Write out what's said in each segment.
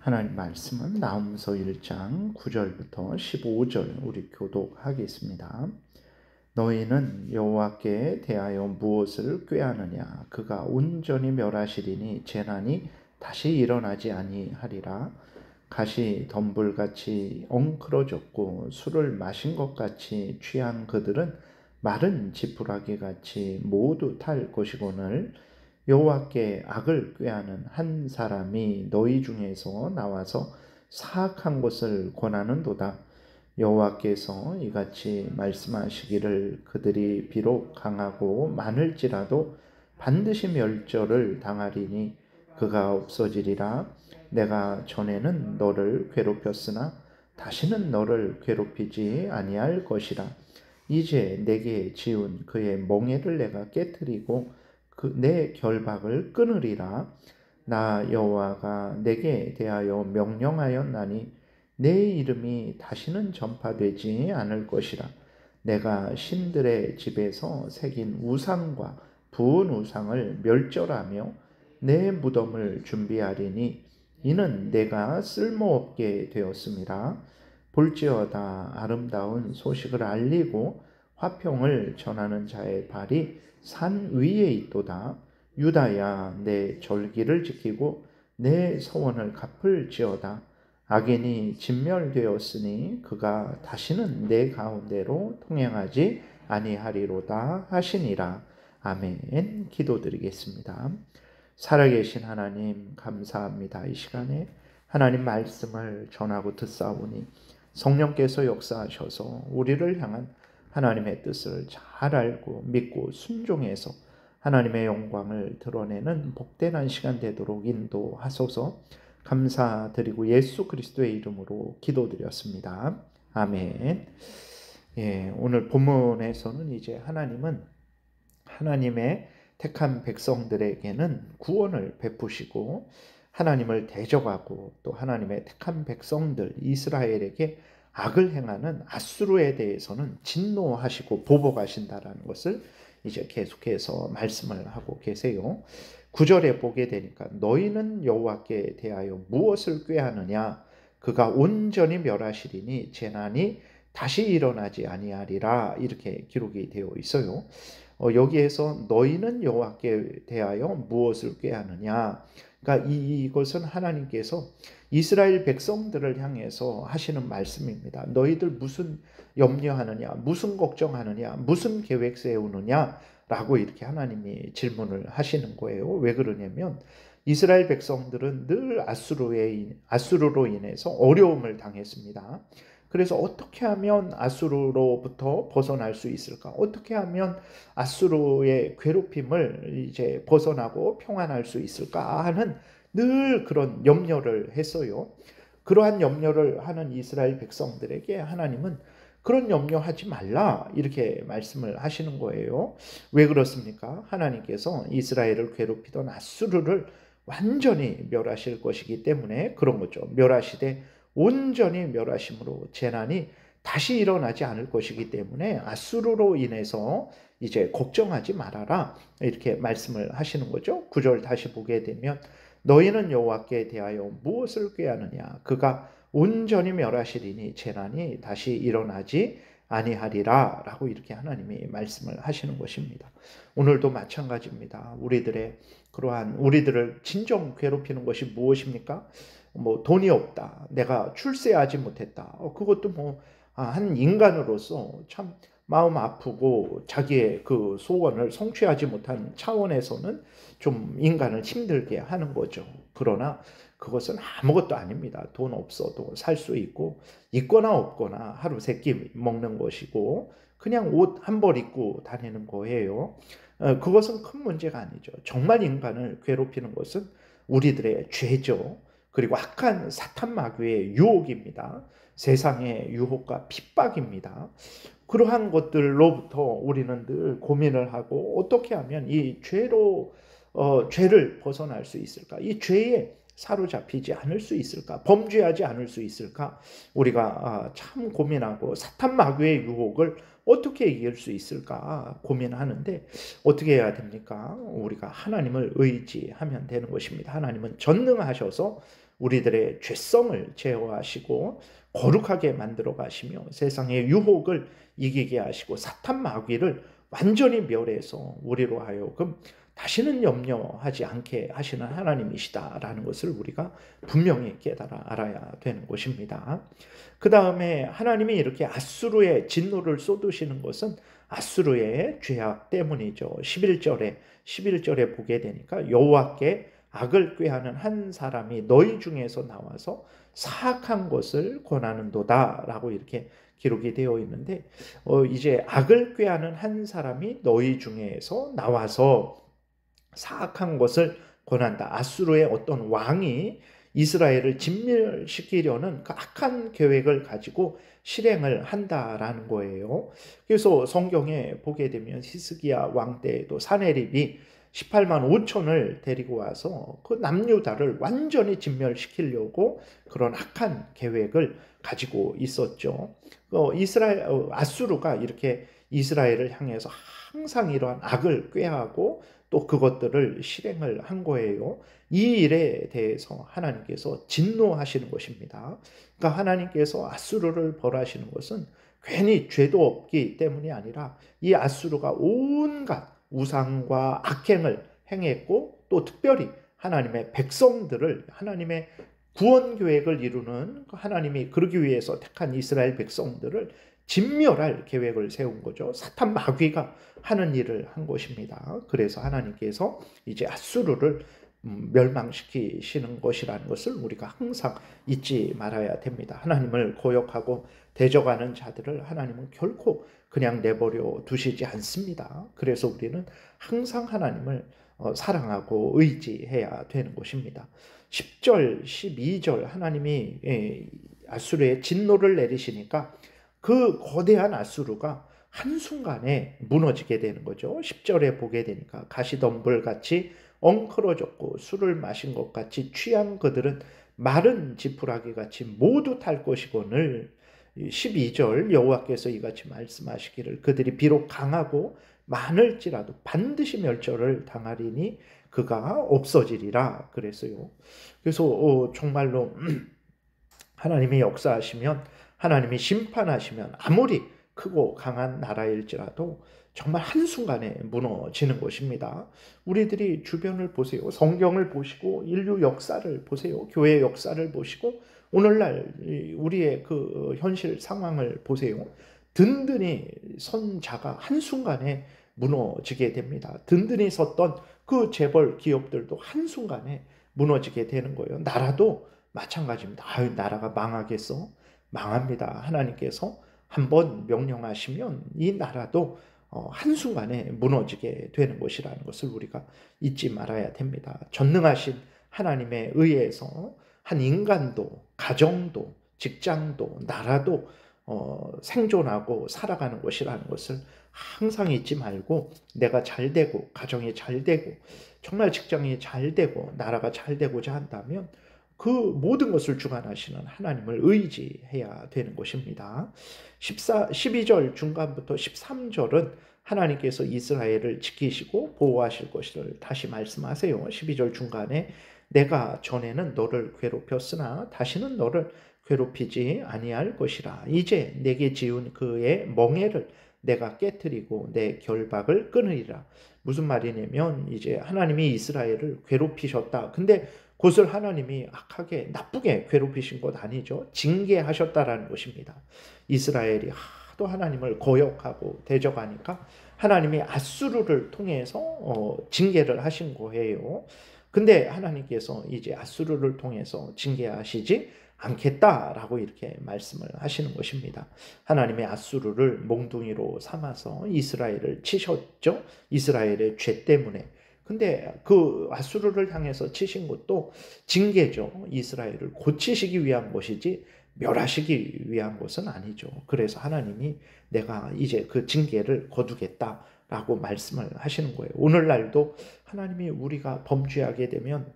하나님 말씀은 나훔서 1장 9절부터 15절 우리 교독하겠습니다. 너희는 여호와께 대하여 무엇을 꾀하느냐? 그가 온전히 멸하시리니 재난이 다시 일어나지 아니하리라. 가시 덤불같이 엉클어졌고 술을 마신 것 같이 취한 그들은 마른 지푸라기같이 모두 탈 것이거늘 여호와께 악을 꾀하는 한 사람이 너희 중에서 나와서 사악한 것을 권하는도다. 여호와께서 이같이 말씀하시기를 그들이 비록 강하고 많을지라도 반드시 멸절을 당하리니 그가 없어지리라. 내가 전에는 너를 괴롭혔으나 다시는 너를 괴롭히지 아니할 것이라. 이제 내게 지은 그의 멍에를 내가 깨뜨리고 내 결박을 끊으리라. 나 여호와가 내게 대하여 명령하였나니 내 이름이 다시는 전파되지 않을 것이라. 내가 신들의 집에서 새긴 우상과 부은 우상을 멸절하며 내 무덤을 준비하리니 이는 내가 쓸모없게 되었음이라. 볼지어다 아름다운 소식을 알리고 화평을 전하는 자의 발이 산 위에 있도다. 유다야 내 절기를 지키고 내 서원을 갚을지어다. 악인이 진멸되었으니 그가 다시는 내 가운데로 통행하지 아니하리로다 하시니라. 아멘. 기도드리겠습니다. 살아계신 하나님 감사합니다. 이 시간에 하나님 말씀을 전하고 듣사오니 성령께서 역사하셔서 우리를 향한 하나님의 뜻을 잘 알고 믿고 순종해서 하나님의 영광을 드러내는 복된 시간 되도록 인도하소서. 감사드리고 예수 그리스도의 이름으로 기도드렸습니다. 아멘. 오늘 본문에서는 이제 하나님은 하나님의 택한 백성들에게는 구원을 베푸시고 하나님을 대적하고 또 하나님의 택한 백성들 이스라엘에게 악을 행하는 아수르에 대해서는 진노하시고 보복하신다라는 것을 이제 계속해서 말씀을 하고 계세요. 9절에 보게 되니까 너희는 여호와께 대하여 무엇을 꾀하느냐? 그가 온전히 멸하시리니 재난이 다시 일어나지 아니하리라. 이렇게 기록이 되어 있어요. 여기에서 너희는 여호와께 대하여 무엇을 꾀하느냐? 그러니까 이것은 하나님께서 이스라엘 백성들을 향해서 하시는 말씀입니다. 너희들 무슨 염려하느냐? 무슨 걱정하느냐? 무슨 계획 세우느냐? 라고 이렇게 하나님이 질문을 하시는 거예요. 왜 그러냐면 이스라엘 백성들은 늘 아수르로 인해서 어려움을 당했습니다. 그래서 어떻게 하면 아수르로부터 벗어날 수 있을까? 어떻게 하면 아수르의 괴롭힘을 이제 벗어나고 평안할 수 있을까 하는 늘 그런 염려를 했어요. 그러한 염려를 하는 이스라엘 백성들에게 하나님은 그런 염려하지 말라 이렇게 말씀을 하시는 거예요. 왜 그렇습니까? 하나님께서 이스라엘을 괴롭히던 아수르를 완전히 멸하실 것이기 때문에 그런 거죠. 멸하시되 온전히 멸하심으로 재난이 다시 일어나지 않을 것이기 때문에 아수르로 인해서 이제 걱정하지 말아라 이렇게 말씀을 하시는 거죠. 9절 다시 보게 되면 너희는 여호와께 대하여 무엇을 꾀하느냐? 그가 온전히 멸하시리니 재난이 다시 일어나지 아니하리라 라고 이렇게 하나님이 말씀을 하시는 것입니다. 오늘도 마찬가지입니다. 우리들을 진정 괴롭히는 것이 무엇입니까? 돈이 없다. 내가 출세하지 못했다. 그것도 한 인간으로서 참 마음 아프고 자기의 그 소원을 성취하지 못한 차원에서는 좀 인간을 힘들게 하는 거죠. 그러나 그것은 아무것도 아닙니다. 돈 없어도 살 수 있고 있거나 없거나 하루 세 끼 먹는 것이고 그냥 옷 한 벌 입고 다니는 거예요. 그것은 큰 문제가 아니죠. 정말 인간을 괴롭히는 것은 우리들의 죄죠. 그리고 악한 사탄 마귀의 유혹입니다. 세상의 유혹과 핍박입니다. 그러한 것들로부터 우리는 늘 고민을 하고 어떻게 하면 이 죄를 벗어날 수 있을까? 이 죄에 사로잡히지 않을 수 있을까? 범죄하지 않을 수 있을까? 우리가 참 고민하고 사탄 마귀의 유혹을 어떻게 이길 수 있을까 고민하는데 어떻게 해야 됩니까? 우리가 하나님을 의지하면 되는 것입니다. 하나님은 전능하셔서 우리들의 죄성을 제어하시고 거룩하게 만들어 가시며 세상의 유혹을 이기게 하시고 사탄 마귀를 완전히 멸해서 우리로 하여금 다시는 염려하지 않게 하시는 하나님이시다라는 것을 우리가 분명히 깨달아 알아야 되는 것입니다. 그 다음에 하나님이 이렇게 아수르의 진노를 쏟으시는 것은 아수르의 죄악 때문이죠. 11절에 보게 되니까 여호와께 악을 꾀하는 한 사람이 너희 중에서 나와서 사악한 것을 권하는도다 라고 이렇게 기록이 되어 있는데 이제 악을 꾀하는 한 사람이 너희 중에서 나와서 사악한 것을 권한다. 아수르의 어떤 왕이 이스라엘을 진멸시키려는 그 악한 계획을 가지고 실행을 한다라는 거예요. 그래서 성경에 보게 되면 히스기야 왕 때에도 사네립이 18만 5천을 데리고 와서 그 남유다를 완전히 진멸시키려고 그런 악한 계획을 가지고 있었죠. 아수르가 이렇게 이스라엘을 향해서 항상 이러한 악을 꾀하고 또 그것들을 실행을 한 거예요. 이 일에 대해서 하나님께서 진노하시는 것입니다. 그러니까 하나님께서 아수르를 벌하시는 것은 괜히 죄도 없기 때문이 아니라 이 아수르가 온갖 우상과 악행을 행했고 또 특별히 하나님의 백성들을 하나님의 구원 계획을 이루는 하나님이 그러기 위해서 택한 이스라엘 백성들을 진멸할 계획을 세운 거죠. 사탄 마귀가 하는 일을 한 것입니다. 그래서 하나님께서 이제 아수르를 멸망시키시는 것이라는 것을 우리가 항상 잊지 말아야 됩니다. 하나님을 고역하고 대적하는 자들을 하나님은 결코 그냥 내버려 두시지 않습니다. 그래서 우리는 항상 하나님을 사랑하고 의지해야 되는 것입니다. 10절, 12절 하나님이 아수르의 진노를 내리시니까 그 거대한 아수르가 한순간에 무너지게 되는 거죠. 10절에 보게 되니까 가시덤불같이 엉클어졌고 술을 마신 것 같이 취한 그들은 마른 지푸라기 같이 모두 탈 것이거늘 12절 여호와께서 이같이 말씀하시기를 그들이 비록 강하고 많을지라도 반드시 멸절을 당하리니 그가 없어지리라 그랬어요. 그래서 정말로 하나님이 역사하시면 하나님이 심판하시면 아무리 크고 강한 나라일지라도 정말 한순간에 무너지는 것입니다. 우리들이 주변을 보세요. 성경을 보시고 인류 역사를 보세요. 교회 역사를 보시고 오늘날 우리의 그 현실 상황을 보세요. 든든히 선 자가 한순간에 무너지게 됩니다. 든든히 섰던 그 재벌 기업들도 한순간에 무너지게 되는 거예요. 나라도 마찬가지입니다. 나라가 망하겠어? 망합니다. 하나님께서 한번 명령하시면 이 나라도 한순간에 무너지게 되는 것이라는 것을 우리가 잊지 말아야 됩니다. 전능하신 하나님에 의해서 한 인간도, 가정도, 직장도, 나라도 생존하고 살아가는 것이라는 것을 항상 잊지 말고 내가 잘 되고 가정이 잘 되고 정말 직장이 잘 되고 나라가 잘 되고자 한다면 그 모든 것을 주관하시는 하나님을 의지해야 되는 것입니다. 12절 중간부터 13절은 하나님께서 이스라엘을 지키시고 보호하실 것을 다시 말씀하세요. 12절 중간에 내가 전에는 너를 괴롭혔으나 다시는 너를 괴롭히지 아니할 것이라. 이제 내게 지은 그의 멍에를 내가 깨뜨리고 내 결박을 끊으리라. 무슨 말이냐면 이제 하나님이 이스라엘을 괴롭히셨다. 근데 그것을 하나님이 악하게 나쁘게 괴롭히신 것 아니죠. 징계하셨다라는 것입니다. 이스라엘이 하도 하나님을 거역하고 대적하니까 하나님이 아수르를 통해서 징계를 하신 거예요. 근데 하나님께서 이제 아수르를 통해서 징계하시지 않겠다라고 이렇게 말씀을 하시는 것입니다. 하나님의 아수르를 몽둥이로 삼아서 이스라엘을 치셨죠. 이스라엘의 죄 때문에. 근데 그 아수르를 향해서 치신 것도 징계죠. 이스라엘을 고치시기 위한 것이지 멸하시기 위한 것은 아니죠. 그래서 하나님이 내가 이제 그 징계를 거두겠다라고 말씀을 하시는 거예요. 오늘날도 하나님이 우리가 범죄하게 되면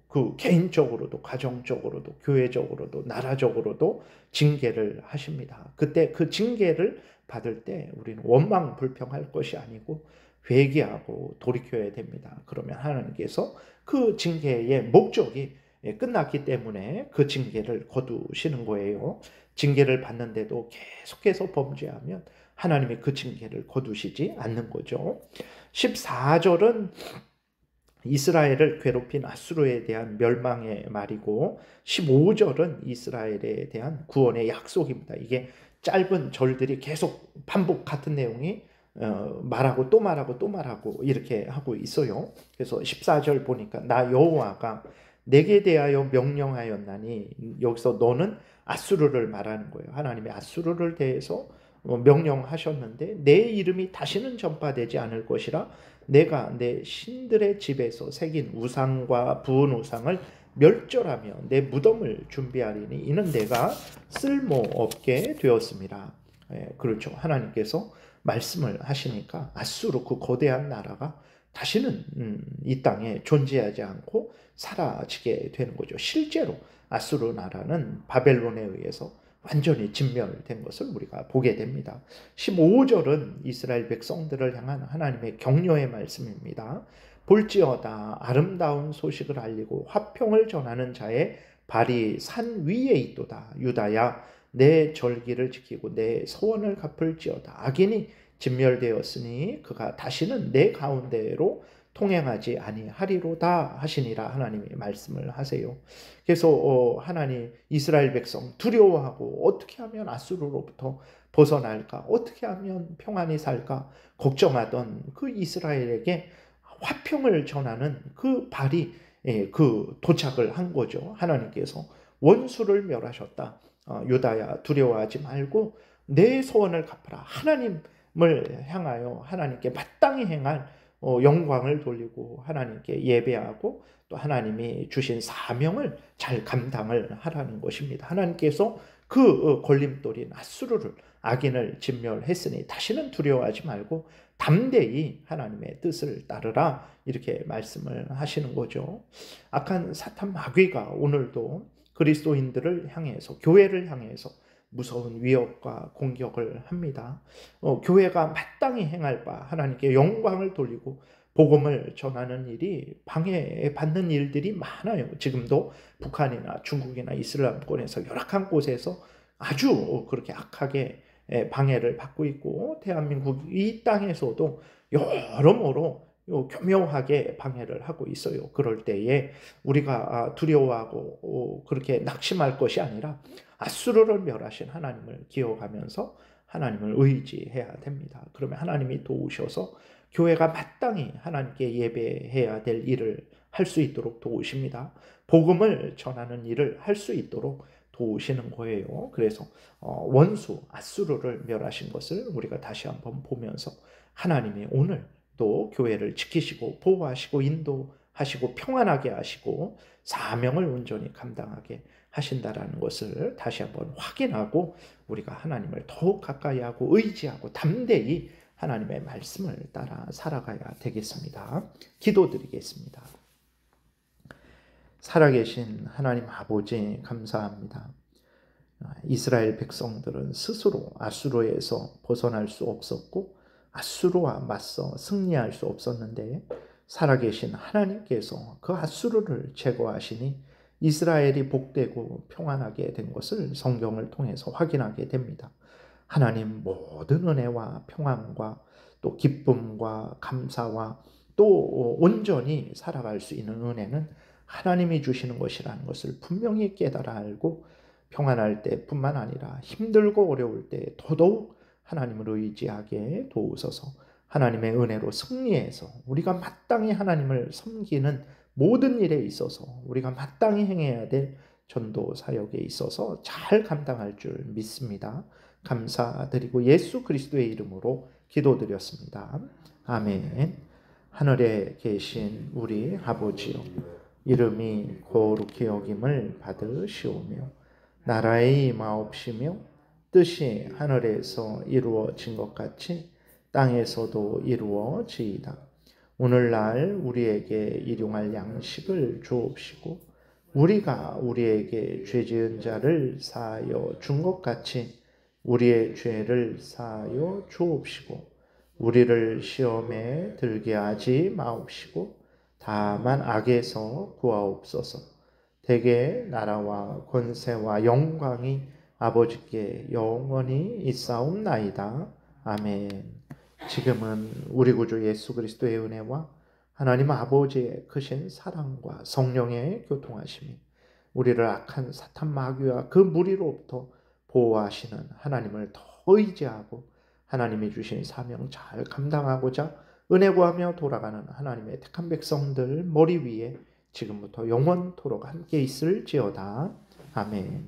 그 개인적으로도 가정적으로도 교회적으로도 나라적으로도 징계를 하십니다. 그때 그 징계를 받을 때 우리는 원망불평할 것이 아니고 회개하고 돌이켜야 됩니다. 그러면 하나님께서 그 징계의 목적이 끝났기 때문에 그 징계를 거두시는 거예요. 징계를 받는데도 계속해서 범죄하면 하나님이 그 징계를 거두시지 않는 거죠. 14절은 이스라엘을 괴롭힌 아수르에 대한 멸망의 말이고 15절은 이스라엘에 대한 구원의 약속입니다. 이게 짧은 절들이 계속 반복 같은 내용이 말하고 또 말하고 또 말하고 이렇게 하고 있어요. 그래서 14절 보니까 나 여호와가 내게 대하여 명령하였나니, 여기서 너는 아수르를 말하는 거예요. 하나님이 아수르를 대해서 명령하셨는데 내 이름이 다시는 전파되지 않을 것이라 내가 내 신들의 집에서 새긴 우상과 부은 우상을 멸절하며 내 무덤을 준비하리니 이는 내가 쓸모없게 되었습니다. 그렇죠. 하나님께서 말씀을 하시니까 아수르 그 거대한 나라가 다시는 이 땅에 존재하지 않고 사라지게 되는 거죠. 실제로 아수르 나라는 바벨론에 의해서 완전히 진멸된 것을 우리가 보게 됩니다. 15절은 이스라엘 백성들을 향한 하나님의 격려의 말씀입니다. 볼지어다 아름다운 소식을 알리고 화평을 전하는 자의 발이 산 위에 있도다. 유다야 내 절기를 지키고 내 서원을 갚을지어다. 악인이 진멸되었으니 그가 다시는 내 가운데로 통행하지 아니하리로다 하시니라. 하나님이 말씀을 하세요. 그래서 하나님 이스라엘 백성 두려워하고 어떻게 하면 아수르로부터 벗어날까, 어떻게 하면 평안히 살까 걱정하던 그 이스라엘에게 화평을 전하는 그 발이 그 도착을 한 거죠. 하나님께서 원수를 멸하셨다. 유다야 두려워하지 말고 내 소원을 갚으라. 하나님을 향하여 하나님께 마땅히 행할 영광을 돌리고 하나님께 예배하고 또 하나님이 주신 사명을 잘 감당을 하라는 것입니다. 하나님께서 그 걸림돌인 아수르를 악인을 진멸했으니 다시는 두려워하지 말고 담대히 하나님의 뜻을 따르라 이렇게 말씀을 하시는 거죠. 악한 사탄 마귀가 오늘도 그리스도인들을 향해서 교회를 향해서 무서운 위협과 공격을 합니다. 교회가 마땅히 행할 바 하나님께 영광을 돌리고 복음을 전하는 일이 방해받는 일들이 많아요. 지금도 북한이나 중국이나 이슬람권에서 열악한 곳에서 아주 그렇게 악하게 방해를 받고 있고 대한민국 이 땅에서도 여러모로 교묘하게 방해를 하고 있어요. 그럴 때에 우리가 두려워하고 그렇게 낙심할 것이 아니라 아수르를 멸하신 하나님을 기억하면서 하나님을 의지해야 됩니다. 그러면 하나님이 도우셔서 교회가 마땅히 하나님께 예배해야 될 일을 할 수 있도록 도우십니다. 복음을 전하는 일을 할 수 있도록 도우시는 거예요. 그래서 원수 아수르를 멸하신 것을 우리가 다시 한번 보면서 하나님이 오늘 또 교회를 지키시고 보호하시고 인도하시고 평안하게 하시고 사명을 온전히 감당하게 하신다라는 것을 다시 한번 확인하고 우리가 하나님을 더욱 가까이 하고 의지하고 담대히 하나님의 말씀을 따라 살아가야 되겠습니다. 기도드리겠습니다. 살아계신 하나님 아버지 감사합니다. 이스라엘 백성들은 스스로 아수르에서 벗어날 수 없었고 아수르와 맞서 승리할 수 없었는데 살아계신 하나님께서 그 아수르를 제거하시니 이스라엘이 복되고 평안하게 된 것을 성경을 통해서 확인하게 됩니다. 하나님 모든 은혜와 평안과 또 기쁨과 감사와 또 온전히 살아갈 수 있는 은혜는 하나님이 주시는 것이라는 것을 분명히 깨달아 알고 평안할 때뿐만 아니라 힘들고 어려울 때 더더욱 하나님을 의지하게 도우소서. 하나님의 은혜로 승리해서 우리가 마땅히 하나님을 섬기는 모든 일에 있어서 우리가 마땅히 행해야 될 전도 사역에 있어서 잘 감당할 줄 믿습니다. 감사드리고 예수 그리스도의 이름으로 기도드렸습니다. 아멘. 하늘에 계신 우리 아버지요, 이름이 거룩히 여김을 받으시오며 나라의 임하옵시며 뜻이 하늘에서 이루어진 것 같이 땅에서도 이루어지이다. 오늘날 우리에게 일용할 양식을 주옵시고 우리가 우리에게 죄 지은 자를 사하여 준 것 같이 우리의 죄를 사하여 주옵시고 우리를 시험에 들게 하지 마옵시고 다만 악에서 구하옵소서. 대개 나라와 권세와 영광이 아버지께 영원히 있사옵나이다. 아멘. 지금은 우리 구주 예수 그리스도의 은혜와 하나님 아버지의 크신 사랑과 성령의 교통하심이 우리를 악한 사탄 마귀와 그 무리로부터 보호하시는 하나님을 더 의지하고 하나님이 주신 사명 잘 감당하고자 은혜 구하며 돌아가는 하나님의 택한 백성들 머리 위에 지금부터 영원토록 함께 있을지어다. 아멘.